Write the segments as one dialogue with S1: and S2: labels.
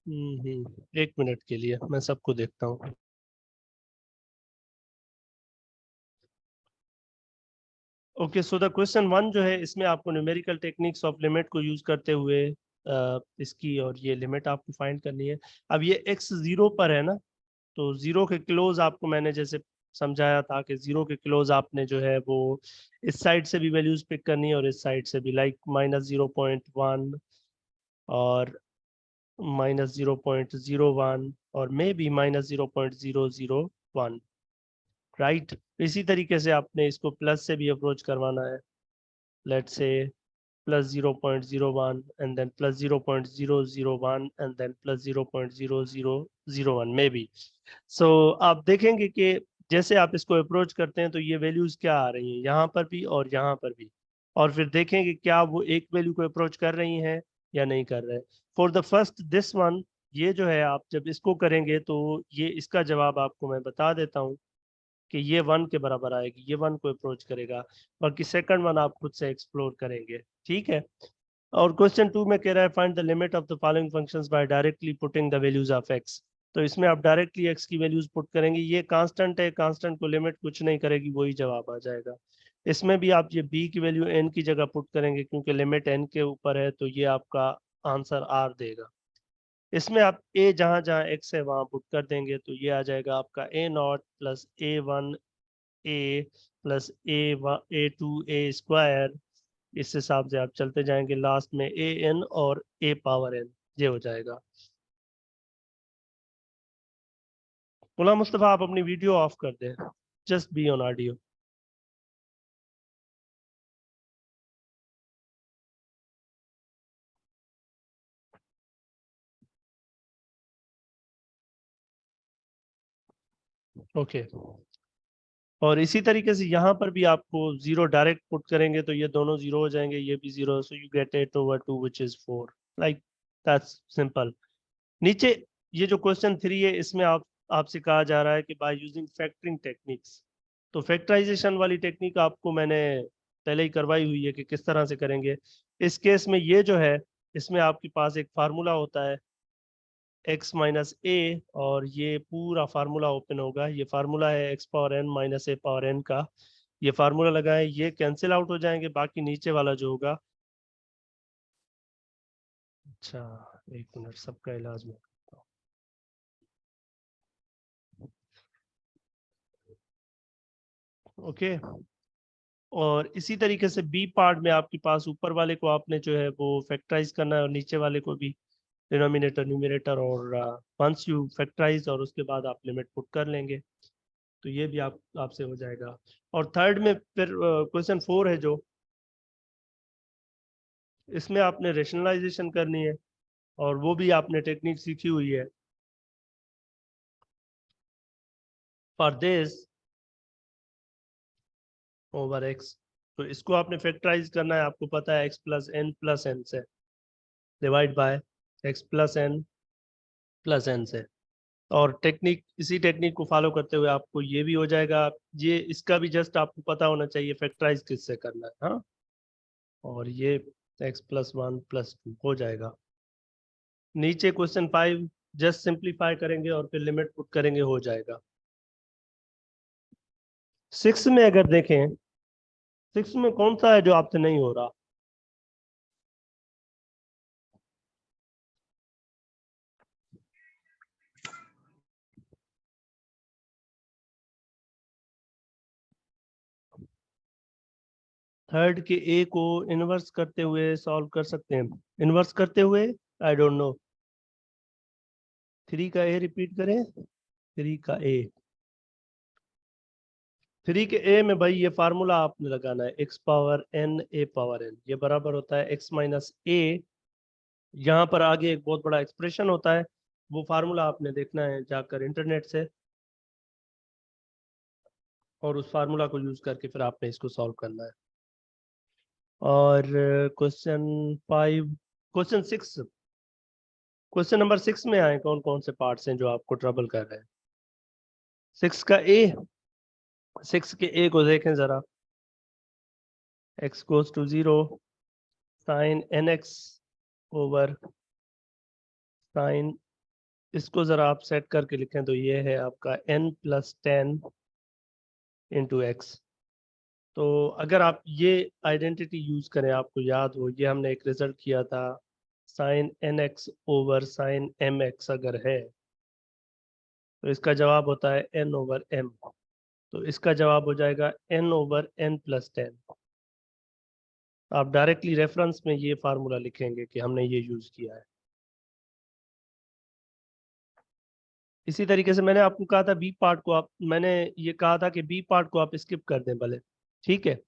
S1: एक मिनट के लिए मैं सबको देखता हूँ। Okay, so the question one जो है, इसमें आपको न्यूमेरिकल टेक्निक्स ऑफ लिमिट को यूज करते हुए इसकी और ये लिमिट आपको फाइंड करनी है। अब ये x जीरो पर है ना, तो जीरो के क्लोज आपको मैंने जैसे समझाया था कि जीरो के क्लोज आपने जो है वो इस साइड से भी वैल्यूज पिक करनी है और इस साइड से भी, लाइक -0.1 और -0.01 और मे बी -0.001, राइट। इसी तरीके से आपने इसको प्लस से भी अप्रोच करवाना है, let's say +0.01 and then +0.001 and then +0.0001 में भी। सो आप देखेंगे कि जैसे आप इसको अप्रोच करते हैं तो ये वैल्यूज क्या आ रही हैं यहाँ पर भी और यहाँ पर भी, और फिर देखेंगे क्या वो एक वैल्यू को अप्रोच कर रही हैं या नहीं कर रहे। For the first this one, ये जो है आप जब इसको करेंगे तो ये इसका जवाब आपको मैं बता देता हूँ कि ये 1 के बराबर आएगी, ये 1 को अप्रोच करेगा। बाकी सेकंड वन आप खुद से एक्सप्लोर करेंगे, ठीक है। और क्वेश्चन टू में कह रहा है find the limit of the following functions by directly putting the values of X. तो इसमें आप डायरेक्टली एक्स की वैल्यूज पुट करेंगे, ये कांस्टेंट है, कांस्टेंट को लिमिट कुछ नहीं करेगी, वही जवाब आ जाएगा। इसमें भी आप ये बी की वैल्यू एन की जगह पुट करेंगे, क्योंकि लिमिट एन के ऊपर है, तो ये आपका आंसर आर देगा। इसमें आप ए जहां जहां एक्स है वहां पुट कर देंगे, तो ये आ जाएगा आपका A naught plus A1 A plus A2 A square. इस हिसाब से आप चलते जाएंगे, लास्ट में an और a पावर n, ये हो जाएगा। गुलाम मुस्तफा, आप अपनी वीडियो ऑफ कर दें, just be on audio. Okay, और इसी तरीके से यहाँ पर भी आपको जीरो डायरेक्ट पुट करेंगे तो ये दोनों जीरो हो जाएंगे, ये भी zero, so you get 8/2 which is 4, like that's simple. नीचे ये जो क्वेश्चन थ्री है, इसमें आपसे कहा जा रहा है कि बाय यूजिंग फैक्टरिंग टेक्निक्स। तो फैक्टराइजेशन वाली टेक्निक आपको मैंने पहले ही करवाई हुई है कि किस तरह से करेंगे। इस केस में ये जो है, इसमें आपके पास एक फार्मूला होता है x-a, और ये पूरा फार्मूला ओपन होगा। ये फार्मूला है x⁻n - a⁻n का। ये फार्मूला लगाएं, ये कैंसिल आउट हो जाएंगे, बाकी नीचे वाला जो होगा। अच्छा, एक मिनट, सबका इलाज में ओके। और इसी तरीके से बी पार्ट में आपके पास ऊपर वाले को आपने जो है वो फैक्टराइज करना है, और नीचे वाले को भी, डिनोमिनेटर न्यूमरेटर, और वंस यू फैक्टराइज और उसके बाद आप लिमिट पुट कर लेंगे, तो ये भी आपसे हो जाएगा। और थर्ड में फिर क्वेश्चन फोर है जो, इसमें आपने रेशनलाइजेशन करनी है, और वो भी आपने टेक्निक सीखी हुई है। फॉर दिस ओवर एक्स, तो इसको आपने फैक्टराइज करना है, आपको पता है x+n+n से डिवाइड बाय x+n+n से। और टेक्निक, इसी टेक्निक को फॉलो करते हुए आपको ये भी हो जाएगा। ये इसका भी जस्ट आपको पता होना चाहिए फैक्टराइज किससे करना है, हाँ। और ये x+1+2 हो जाएगा। नीचे क्वेश्चन फाइव, जस्ट सिंप्लीफाई करेंगे और फिर लिमिट पुट करेंगे, हो जाएगा। सिक्स में अगर देखें, सिक्स में कौन सा है जो आपसे नहीं हो रहा? थर्ड के ए को इनवर्स करते हुए सॉल्व कर सकते हैं। इनवर्स करते हुए, आई डोंट नो। थ्री का ए रिपीट करें, थ्री का ए, थ्री के ए में भाई ये फार्मूला आपने लगाना है, x⁻n a⁻n, ये बराबर होता है x-a। यहाँ पर आगे एक बहुत बड़ा एक्सप्रेशन होता है, वो फार्मूला आपने देखना है जाकर इंटरनेट से, और उस फार्मूला को यूज करके फिर आपने इसको सॉल्व करना है। और question five, question six, question number six में आए कौन कौन से पार्ट्स हैं जो आपको ट्रबल कर रहे हैं? सिक्स का ए, सिक्स के ए को देखें जरा। x goes to 0, sine nx over sine इसको ज़रा आप सेट करके लिखें तो ये है आपका n+10 इंटू एक्स। तो अगर आप ये आइडेंटिटी यूज़ करें, आपको याद हो ये हमने एक रिजल्ट किया था, sine nx over sine mx अगर है तो इसका जवाब होता है n/m। तो इसका जवाब हो जाएगा n/n+10। आप डायरेक्टली रेफरेंस में ये फार्मूला लिखेंगे कि हमने ये यूज़ किया है। इसी तरीके से मैंने आपको कहा था बी पार्ट को आप, मैंने ये कहा था कि बी पार्ट को आप स्किप कर दें भले, ठीक है,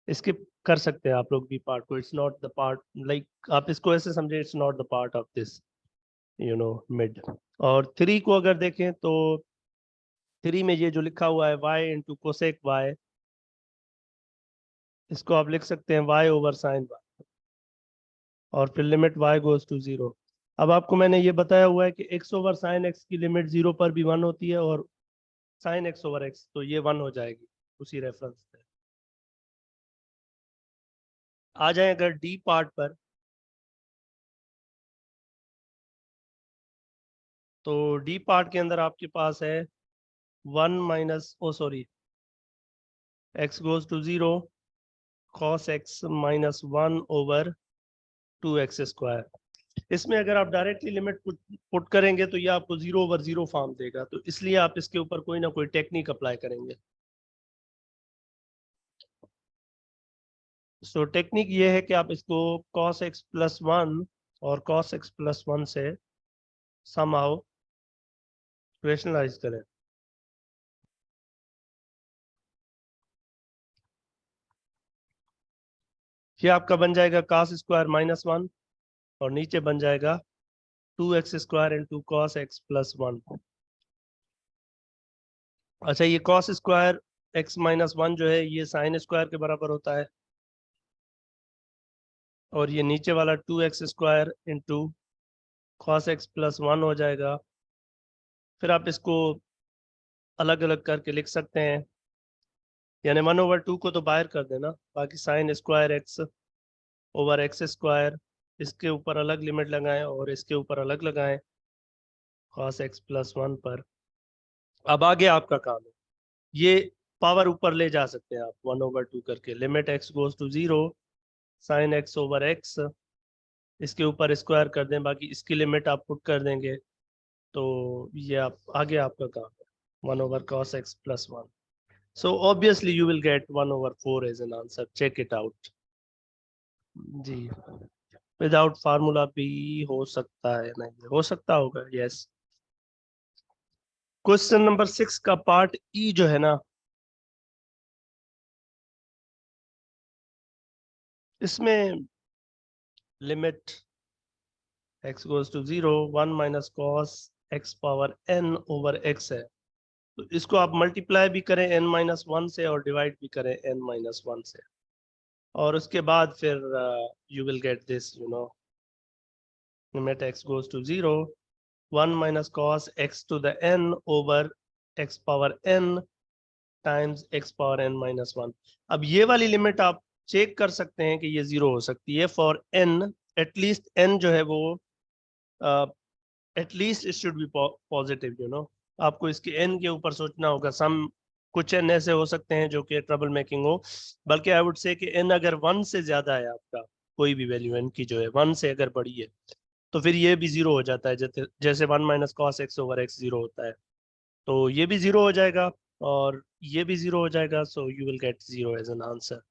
S1: स्किप कर सकते हैं आप लोग बी पार्ट को। It's not the part, like आप इसको ऐसे समझे, it's not the part of this mid. और थ्री को अगर देखें तो थ्री में ये जो लिखा हुआ है y इंटू कोसेक वाई, इसको आप लिख सकते हैं y ओवर साइन वाई, और फिर लिमिट y गोज टू 0। अब आपको मैंने ये बताया हुआ है कि x ओवर साइन x की लिमिट 0 पर भी 1 होती है, और साइन x ओवर x, तो ये 1 हो जाएगी उसी रेफरेंस पे। आ जाए अगर डी पार्ट पर, तो डी पार्ट के अंदर आपके पास है x goes to 0 cos x minus 1/2x²। इसमें अगर आप डायरेक्टली लिमिट पुट करेंगे तो ये आपको 0/0 फॉर्म देगा, तो इसलिए आप इसके ऊपर कोई ना कोई टेक्निक अप्लाई करेंगे। सो टेक्निक ये है कि आप इसको cos x+1 और cos x+1 से समहाउ रेशनलाइज करें। ये आपका बन जाएगा cos² - 1, और नीचे बन जाएगा 2x² इंटू कॉस x+1। अच्छा, ये cos² x-1 जो है ये साइन स्क्वायर के बराबर होता है, और ये नीचे वाला 2x² इंटू कॉस x+1 हो जाएगा। फिर आप इसको अलग अलग करके लिख सकते हैं, यानी 1/2 को तो बाहर कर देना, बाकी sine square x over x², इसके ऊपर अलग लिमिट लगाएं और इसके ऊपर अलग लगाएं cos x+1 पर। अब आगे आपका काम है, ये पावर ऊपर ले जा सकते हैं आप 1/2 करके, limit x goes to 0 sine x over x, इसके ऊपर स्क्वायर कर दें, बाकी इसकी लिमिट आप पुट कर देंगे, तो ये आप आगे आपका काम है 1/cos x+1। So obviously you will get 1/4 as an answer. Check it out. जी, विदाउट फार्मूला भी हो सकता है, नहीं हो सकता होगा, यस। क्वेश्चन नंबर 6 का पार्ट ई जो है ना, इसमें limit x goes to 0 1 minus cos x power n over x है, तो इसको आप मल्टीप्लाई भी करें n-1 से और डिवाइड भी करें n-1 से, और उसके बाद फिर you will get this, limit x goes to 0 1 minus cos x to the n over x power n times x power n-1। अब ये वाली लिमिट आप चेक कर सकते हैं कि ये 0 हो सकती है फॉर n, एटलीस्ट n जो है वो at least it should be positive, आपको इसके n के ऊपर सोचना होगा। सम कुछ n ऐसे हो सकते हैं जो कि ट्रबल मेकिंग हो, बल्कि आई वुड से कि n अगर 1 से ज्यादा है, आपका कोई भी वैल्यू n की जो है 1 से अगर बड़ी है, तो फिर ये भी 0 हो जाता है, जैसे जैसे 1 minus cos x over x 0 होता है, तो ये भी 0 हो जाएगा और ये भी 0 हो जाएगा, so you will get 0 as an answer.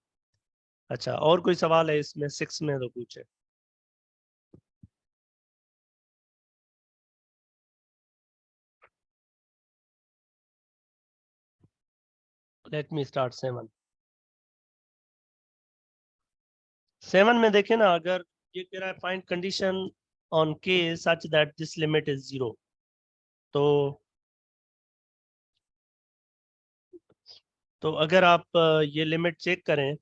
S1: अच्छा, और कोई सवाल है इसमें 6 में, तो पूछे। Let me start 7। 7 में देखे ना, अगर ये कह रहा है फाइंड कंडीशन ऑन के such that this limit is 0, तो अगर आप ये लिमिट चेक करें,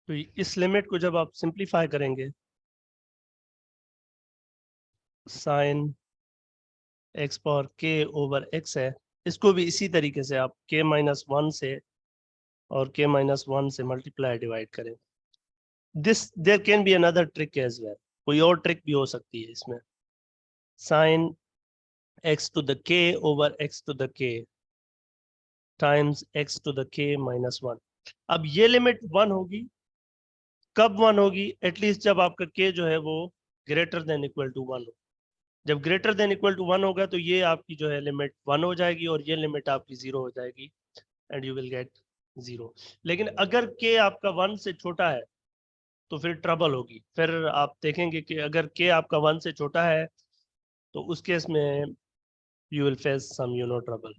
S1: तो इस लिमिट को जब आप सिंप्लीफाई करेंगे, साइन एक्स पावर के ओवर एक्स है, इसको भी इसी तरीके से आप के माइनस वन से और के माइनस वन से मल्टीप्लाई डिवाइड करें। This there can be another trick as well, कोई और ट्रिक भी हो सकती है इसमें। Sine X to the K over X to the K times X to the K minus one. अब ये लिमिट वन होगी, कब वन होगी? एटलीस्ट जब आपका के जो है वो greater than equal to one हो। जब greater than equal to one होगा तो ये आपकी जो है लिमिट वन हो जाएगी और ये लिमिट आपकी जीरो हो जाएगी and you will get zero. लेकिन अगर के आपका वन से छोटा है तो फिर ट्रबल होगी। फिर आप देखेंगे कि अगर के आपका वन से छोटा है तो उस केस में you will face some trouble.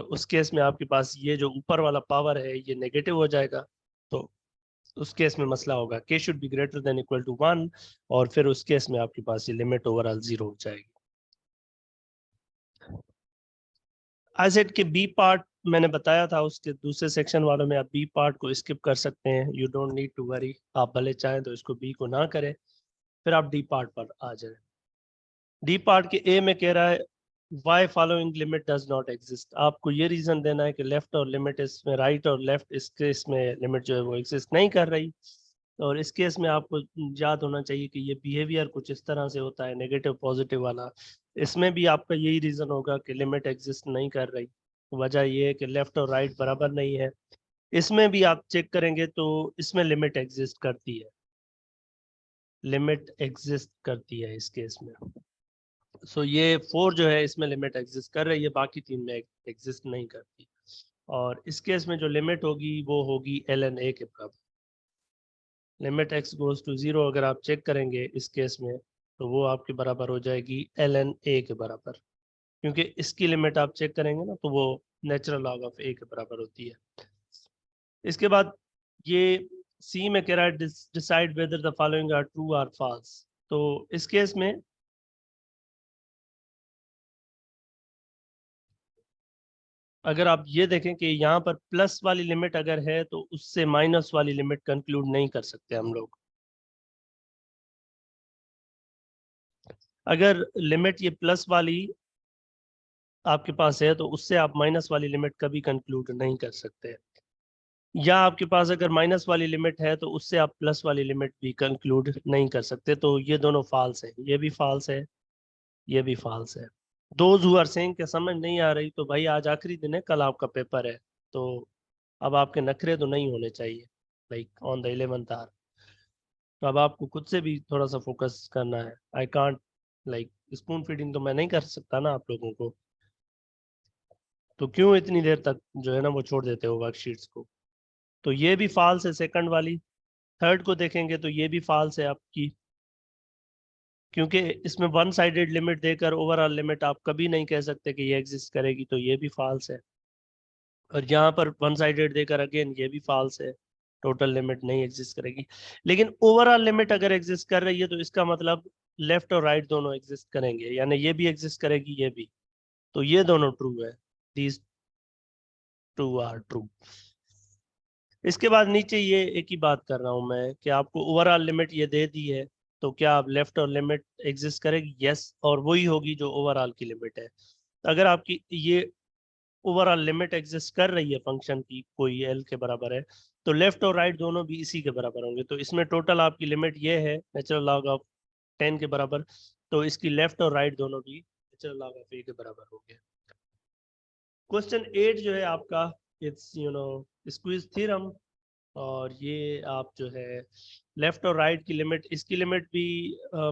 S1: उस केस में आपके पास ये जो ऊपर वाला पावर है ये नेगेटिव हो जाएगा, तो उस केस में मसला होगा K should be greater than equal to one, और फिर उस केस में आपके पास ये लिमिट ओवरऑल जीरो हो जाएगी। आई सेड कि बी पार्ट मैंने बताया था, उसके दूसरे सेक्शन वालों में आप बी पार्ट को स्किप कर सकते हैं, you don't need to worry. आप भले चाहें तो इसको बी को ना करें, फिर आप डी पार्ट पर आ जाए। डी पार्ट के ए में कह रहा है why following limit does not exist. आपको ये रीजन देना है कि लेफ्ट और लिमिट इसमें, राइट और लेफ्ट इस केस में लिमिट जो है वो एग्जिस्ट नहीं कर रही। और इस केस में आपको याद होना चाहिए कि ये बिहेवियर कुछ इस तरह से होता है, नेगेटिव पॉजिटिव वाला। इसमें भी आपका यही रीजन होगा कि लिमिट एग्जिस्ट नहीं कर रही। वजह ये है कि लेफ्ट और राइट बराबर नहीं है। इसमें भी आप चेक करेंगे तो इसमें लिमिट एग्जिस्ट करती है, लिमिट एग्जिस्ट करती है इस केस में। सो ये फोर जो है इसमें लिमिट एग्जिस्ट कर रही है, बाकी तीन में एग्जिस्ट नहीं करती। और इस केस में जो लिमिट होगी वो होगी एल एन ए के बराबर। Limit X goes to zero अगर आप चेक करेंगे इस केस में तो वो आपके बराबर हो जाएगी एल एन ए के बराबर, क्योंकि इसकी लिमिट आप चेक करेंगे ना तो वो नेचुरल लॉग ऑफ ए के बराबर होती है। इसके बाद ये सी में कह रहा है decide whether the following are true or false. तो इस केस में अगर आप ये देखें कि यहाँ पर प्लस वाली लिमिट अगर है तो उससे माइनस वाली लिमिट कंक्लूड नहीं कर सकते हम लोग। अगर लिमिट ये प्लस वाली आपके पास है तो उससे आप माइनस वाली लिमिट कभी कंक्लूड नहीं कर सकते। या आपके पास अगर माइनस वाली लिमिट है तो उससे आप प्लस वाली लिमिट भी कंक्लूड नहीं कर सकते। तो ये दोनों फॉल्स है, ये भी फॉल्स है, ये भी फॉल्स है। दोज हु आर सेइंग के समझ नहीं आ रही तो भाई आज आखिरी दिन है, कल आपका पेपर है, तो अब आपके नखरे तो नहीं होने चाहिए like on the 11th our. तो अब आपको खुद से भी थोड़ा सा फोकस करना है। I can't like spoon feeding तो मैं नहीं कर सकता ना आप लोगों को, तो क्यों इतनी देर तक जो है ना वो छोड़ देते हो वर्कशीट्स को। तो ये भी फॉल्स है सेकंड वाली। थर्ड को देखेंगे तो ये भी फॉल्स है आपकी, क्योंकि इसमें वन साइडेड लिमिट देकर ओवरऑल लिमिट आप कभी नहीं कह सकते कि ये एग्जिस्ट करेगी, तो ये भी फॉल्स है। और यहाँ पर वन साइडेड देकर अगेन ये भी फॉल्स है, टोटल लिमिट नहीं एग्जिस्ट करेगी। लेकिन ओवरऑल लिमिट अगर एग्जिस्ट कर रही है तो इसका मतलब लेफ्ट और राइट दोनों एग्जिस्ट करेंगे, यानी ये भी एग्जिस्ट करेगी ये भी, तो ये दोनों ट्रू है, दीज टू आर ट्रू। इसके बाद नीचे ये एक ही बात कर रहा हूं मैं कि आपको ओवरऑल लिमिट ये दे दी है, तो क्या आप लेफ्ट और लिमिट एग्जिस्ट करेगी? यस, और वही होगी जो ओवरऑल की लिमिट है। अगर आपकी ये ओवरऑल लिमिट एग्जिस्ट कर रही है फंक्शन की, कोई एल के बराबर है, तो लेफ्ट और राइट दोनों भी इसी के बराबर होंगे। तो इसमें टोटल आपकी लिमिट ये है नेचुरल लॉग ऑफ 10 के बराबर, तो इसकी लेफ्ट और राइट दोनों भी नेचुरल लॉग ऑफ ए के बराबर होंगे। क्वेश्चन 8 जो है आपका, इट्स स्क्वीज थ्योरम। और ये आप जो है लेफ्ट और राइट की लिमिट, इसकी लिमिट भी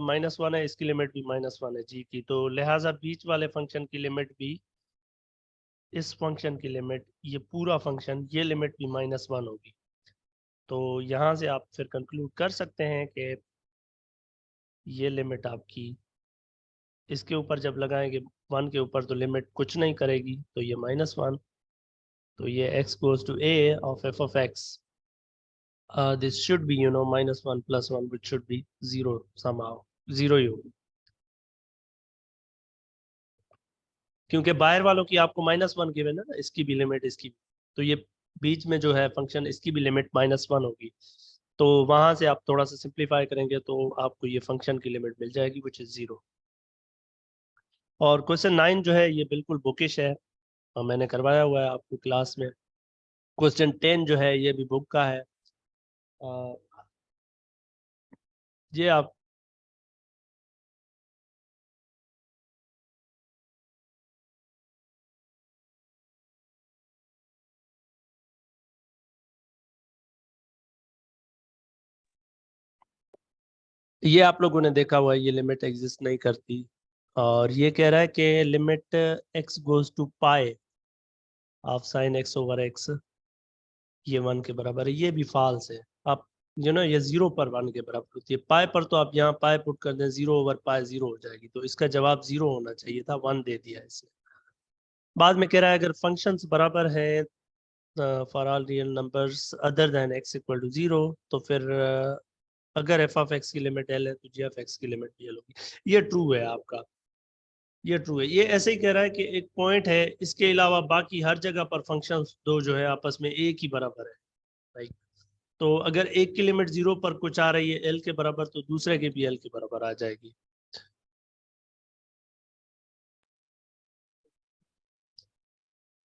S1: -1 है, इसकी लिमिट भी -1 है जी की, तो लिहाजा बीच वाले फंक्शन की लिमिट भी, इस फंक्शन की लिमिट, ये पूरा फंक्शन, ये लिमिट भी -1 होगी। तो यहाँ से आप फिर कंक्लूड कर सकते हैं कि ये लिमिट आपकी इसके ऊपर जब लगाएंगे 1 के ऊपर तो लिमिट कुछ नहीं करेगी, तो ये -1। तो ये x goes to a of f of x, this should be -1 + 1 which should be 0 somehow, 0 ही होगी, क्योंकि बाहर वालों की आपको -1 गिवन है ना, इसकी भी लिमिट, इसकी भी। तो ये बीच में जो है फंक्शन, इसकी भी लिमिट -1 होगी। तो वहां से आप थोड़ा सा सिंप्लीफाई करेंगे तो आपको ये फंक्शन की लिमिट मिल जाएगी विच इज 0। और क्वेश्चन 9 जो है ये बिल्कुल बुकिश है और मैंने करवाया हुआ है आपको क्लास में। क्वेश्चन 10 जो है ये भी बुक का है। अ, ये आप ये आप लोगों ने देखा हुआ है, ये लिमिट एग्जिस्ट नहीं करती। और ये कह रहा है कि limit x goes to pi of sine x over x, ये 1 के बराबर है, ये भी फॉल्स है। आप ये 0 पर 1 के बराबर होती है, पाई पर तो आप यहाँ पाई पुट कर दें 0 ओवर पाई 0 हो जाएगी, तो इसका जवाब 0 होना चाहिए था, 1 दे दिया इसने। बाद में कह रहा है अगर फंक्शंस बराबर है for all real numbers other than x equal to 0, तो फिर अगर एफ ऑफ एक्स की लिमिट एल है तो जी ऑफ एक्स की लिमिट भी एल होगी। ये ट्रू है आपका, ये ट्रू है। ये ऐसे ही कह रहा है कि एक पॉइंट है, इसके अलावा बाकी हर जगह पर फंक्शन दो जो है आपस में एक ही बराबर है, राइट। तो अगर एक की लिमिट 0 पर कुछ आ रही है एल के बराबर, तो दूसरे के भी एल के बराबर आ जाएगी।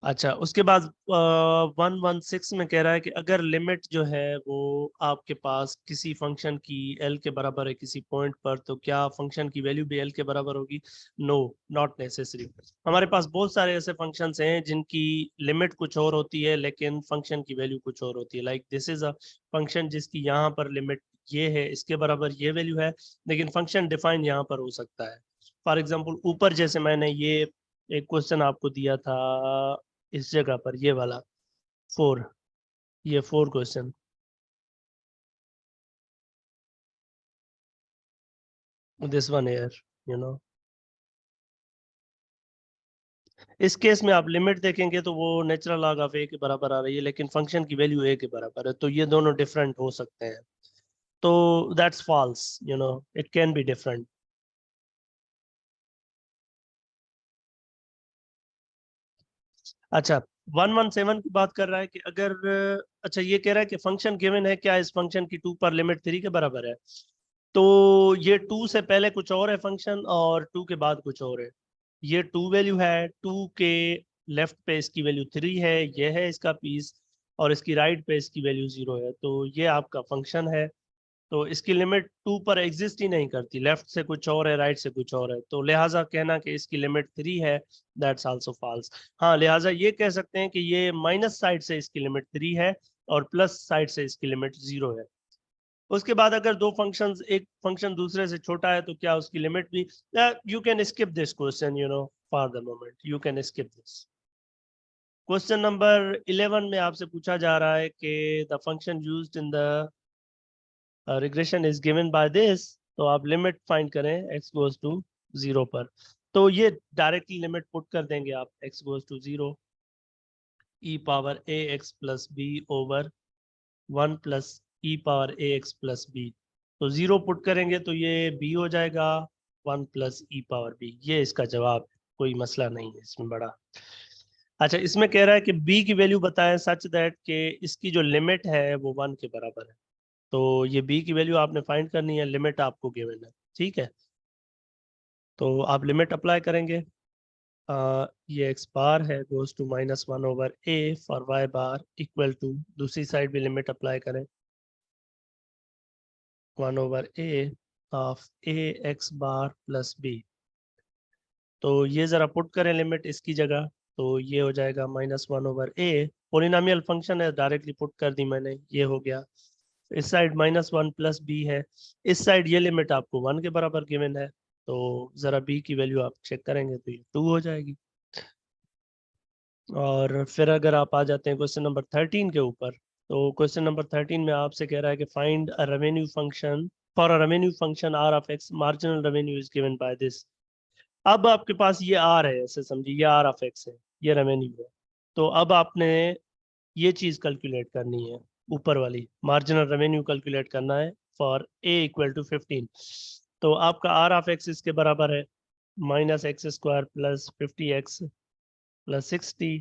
S1: अच्छा, उसके बाद 116 में कह रहा है कि अगर लिमिट जो है वो आपके पास किसी फंक्शन की एल के बराबर है किसी पॉइंट पर, तो क्या फंक्शन की वैल्यू भी एल के बराबर होगी? No, not necessary. हमारे पास बहुत सारे ऐसे फंक्शंस हैं जिनकी लिमिट कुछ और होती है लेकिन फंक्शन की वैल्यू कुछ और होती है। Like this is a function जिसकी यहाँ पर लिमिट ये है, इसके बराबर ये वैल्यू है, लेकिन फंक्शन डिफाइन यहाँ पर हो सकता है। फॉर एग्जाम्पल ऊपर जैसे मैंने ये एक क्वेश्चन आपको दिया था इस जगह पर, ये वाला 4, ये 4 question, this one air, you know इस केस में आप लिमिट देखेंगे तो वो नेचुरल लॉग ऑफ ए के बराबर आ रही है, लेकिन फंक्शन की वैल्यू ए के बराबर है, तो ये दोनों डिफरेंट हो सकते हैं। तो that's false, it can be different. अच्छा, 117 की बात कर रहा है कि अगर, अच्छा ये कह रहा है कि फंक्शन गिवन है, क्या इस फंक्शन की 2 पर लिमिट 3 के बराबर है? तो ये 2 से पहले कुछ और है फंक्शन और 2 के बाद कुछ और है। ये 2 वैल्यू है, 2 के लेफ्ट पे इसकी वैल्यू 3 है, ये है इसका पीस, और इसकी राइट पे इसकी वैल्यू 0 है, तो ये आपका फंक्शन है। तो इसकी लिमिट 2 पर एग्जिस्ट ही नहीं करती, लेफ्ट से कुछ और है राइट से कुछ और है, तो लिहाजा कहना कि इसकी लिमिट 3 है, दैट्स आल्सो फॉल्स। हाँ, लिहाजा ये कह सकते हैं कि ये माइनस साइड से इसकी लिमिट 3 है और प्लस साइड से इसकी लिमिट 0 है। उसके बाद अगर दो फंक्शंस, एक फंक्शन दूसरे से छोटा है तो क्या उसकी लिमिट भी, you can skip this question, for the moment you can skip this. Question number 11 में आपसे पूछा जा रहा है कि the function used in the regression is given by this, तो आप लिमिट फाइंड करें x गोज टू 0 पर। तो ये डायरेक्टली लिमिट पुट कर देंगे आप, x goes to 0 e power A X plus B over 1 plus E power A X plus B. तो 0 पुट करेंगे तो ये b हो जाएगा 1 प्लस ई पावर बी, ये इसका जवाब है, कोई मसला नहीं है इसमें बड़ा। अच्छा, इसमें कह रहा है कि b की वैल्यू बताएं सच दैट कि इसकी जो लिमिट है वो 1 के बराबर है। तो ये b की वैल्यू आपने फाइंड करनी है, लिमिट आपको गिवन है, ठीक है। तो आप लिमिट अप्लाई करेंगे, ये एक्स बार है goes to -1 over A for Y bar equal to, दूसरी साइड भी लिमिट अप्लाई करें, 1 over A of A X bar plus B. तो ये जरा पुट करें लिमिट इसकी जगह, तो ये हो जाएगा -1 ओवर ए, पोलिनोमियल फंक्शन है डायरेक्टली पुट कर दी मैंने, ये हो गया। इस साइड -1 प्लस बी है, इस साइड ये लिमिट आपको 1 के बराबर गिवन है, तो जरा बी की वैल्यू आप चेक करेंगे तो ये 2 हो जाएगी। और फिर अगर आप आ जाते हैं क्वेश्चन नंबर 13 के ऊपर, तो क्वेश्चन नंबर 13 में आपसे कह रहा है कि find a revenue function for a revenue function R of X, marginal revenue is given by this. अब आपके पास ये आर है, ऐसे समझिए ये आर ऑफ एक्स है, ये रेवेन्यू है। तो अब आपने ये चीज कैलकुलेट करनी है, ऊपर वाली मार्जिनल रेवेन्यू कैलकुलेट करना है फॉर ए इक्वल टू 15। तो आपका आर ऑफ एक्स इसके बराबर है -x² प्लस 50x प्लस 60।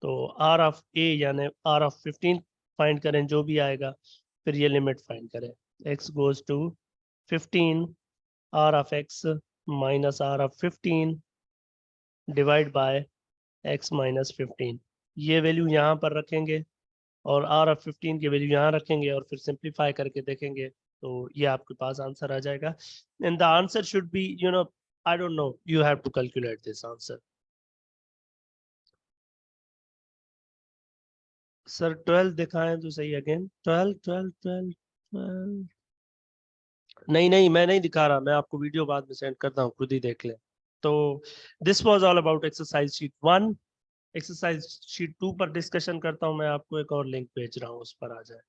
S1: तो आर ऑफ ए यानी आर ऑफ 15 फाइंड करें जो भी आएगा, फिर ये लिमिट फाइंड करें, x goes to 15 r of x minus r of 15 divide by x minus 15, ये वैल्यू यहाँ पर रखेंगे और r ऑफ 15 की वैल्यू यहाँ रखेंगे और फिर सिंप्लीफाई करके देखेंगे तो ये आपके पास आंसर आ जाएगा। And the answer should be, you know, I don't know, you have to calculate this answer. Sir 12 दिखाएं तो सही, अगेन 12 12 12 12। नहीं नहीं, मैं नहीं दिखा रहा, मैं आपको वीडियो बाद में सेंड करता हूँ, खुद ही देख लें। तो this was all about exercise sheet 1। Exercise sheet 2 पर डिस्कशन करता हूँ मैं, आपको एक और लिंक भेज रहा हूँ, उस पर आ जाए।